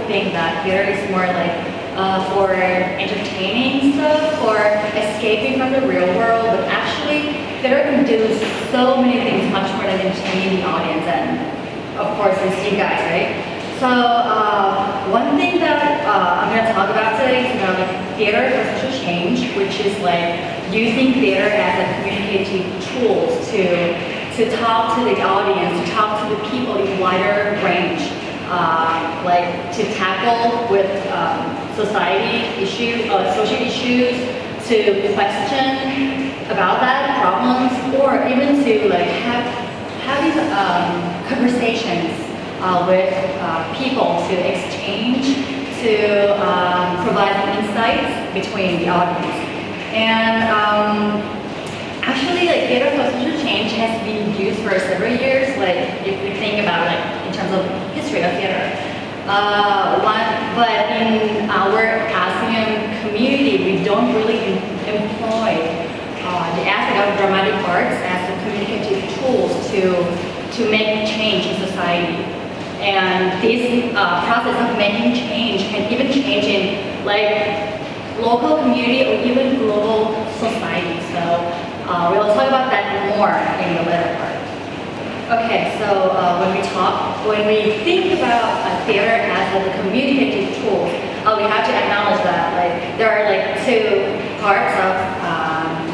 think that theater is more like for entertaining stuff or escaping from the real world, but actually theater can do so many things much more than entertaining the audience and of course it's you guys, right? So one thing that I'm going to talk about today is about like theater for social change, which is like using theater as a communicative tool to talk to the audience, to talk to the people in wider range, like to tackle with society issues, social issues, to question about that problems, or even to like having conversations with people to exchange, to provide insights between the audience. And actually, like theater for social change has been used for several years. Like if we think about like in terms of history of theater, but in our ASEAN community, we don't really employ the aspect of dramatic arts as a communicative tools to make change in society. And this process of making change can even change in like local community or even global society. So we'll talk about that more in the later part. Okay, so when we think about theater as a communicative tool, we have to acknowledge that like there are like two parts of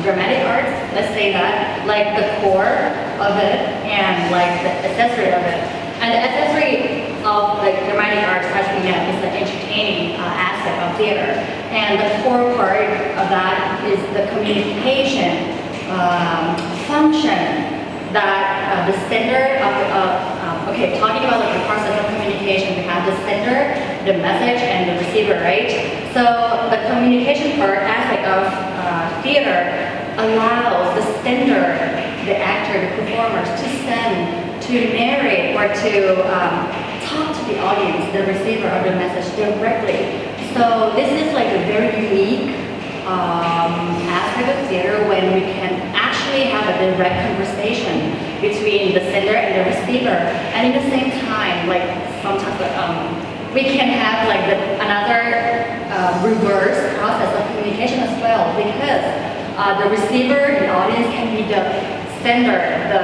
dramatic arts. Let's say that like the core of it and like the accessory of it. And the accessory of like dramatic arts, as we know, is the entertaining aspect of theater. And the core part of that is the communication function that the sender of, okay, talking about like the process of communication, we have the sender, the message, and the receiver, right? So the communication part aspect of theater allows the sender, the actor, the performers to send, to narrate or to talk to the audience, the receiver of the message directly. So this is like a very unique aspect of theater when we can actually have a direct conversation between the sender and the receiver, and at the same time, like sometimes we can have like another reverse process of communication as well, because the receiver, the audience can be the sender, the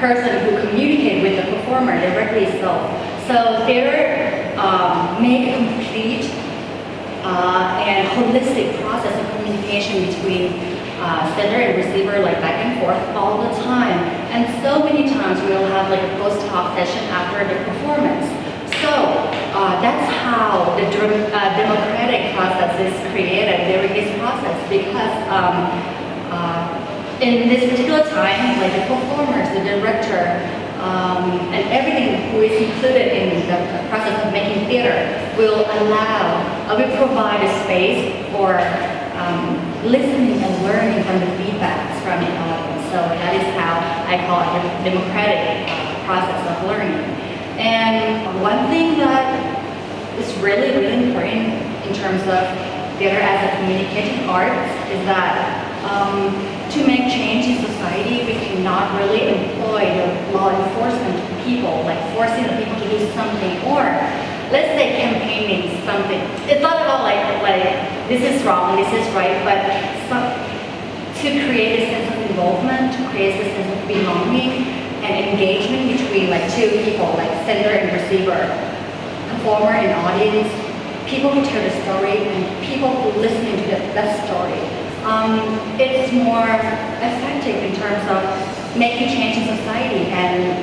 person who communicates with the performer directly itself. So theater make a complete and holistic process of communication between sender and receiver, like back and forth all the time. And so many times we'll have like a post-talk session after the performance. So that's how the democratic process is created during this process, because in this particular time, like the performers, the director, and everything who is included in the process of making theater will provide a space for listening and learning from the feedbacks from the audience. So that is how I call it the democratic process of learning. And one thing that is really, really important in terms of theater as a communicative art is that to make change in society, we cannot really employ the law enforcement people, like forcing the people to do something, or let's say campaigning something. It's not about like this is wrong, this is right, but to create a sense of involvement, to create a sense of belonging and engagement between like two people, like sender and receiver, performer and audience, people who tell the story and people who listen to that story. It's more effective in terms of making change in society. And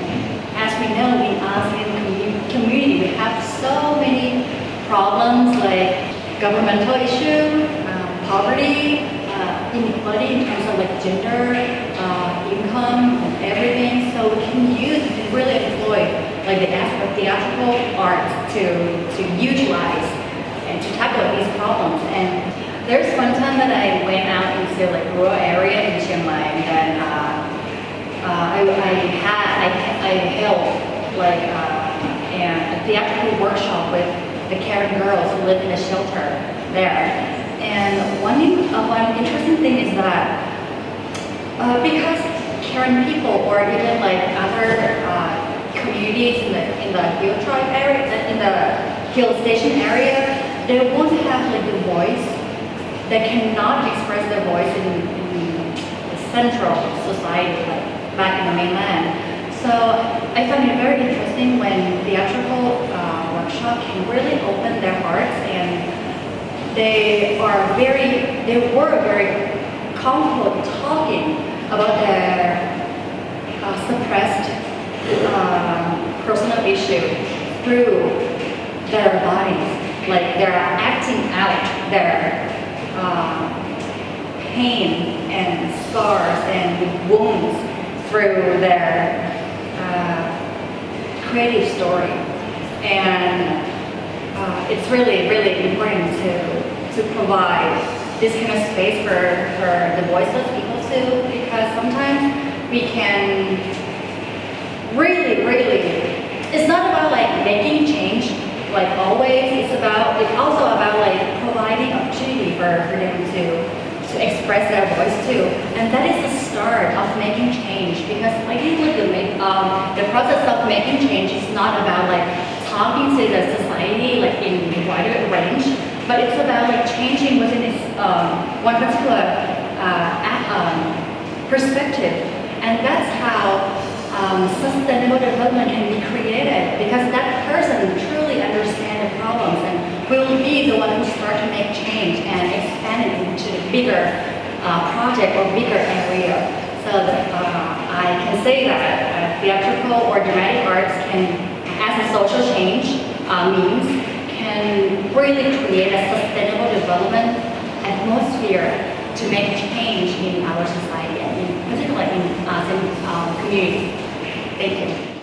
as we know, in ASEAN community, we have so many problems like governmental issue, poverty, inequality in terms of like gender, income, and everything. So we can really employ like the aspect of theatrical art to utilize and to tackle these problems. And there's one time that I went out into like rural area in Chiang Mai, and then I held like a theatrical workshop with the Karen girls who live in a shelter there. And one interesting thing is that because Karen people or even like other communities in the hill tribe area, in the hill station area, they won't have like the voice. They cannot express their voice in the central society, like back in the mainland. So I find it very interesting when theatrical workshop can really open their hearts and they were very comfortable talking about their suppressed personal issue through their bodies, like they're acting out their pain and scars and wounds through their creative story. And it's really important to provide this kind of space for the voiceless people too, because sometimes we can really, it's not about like making change like always, it's also about like providing opportunity for them to express their voice too. And that is the start of making change, because I think like the process of making change is not about like talking to the society like in wider range, but it's about like changing within its one particular perspective. And that's how sustainable development can be created, because that person truly understands the problems and will be the one who start to make change and expand it into a bigger project or bigger area. So I can say that theatrical or dramatic arts can, as a social change means, can really create a sustainable development atmosphere to make change in our society and in particular in ASEAN community. Thank you.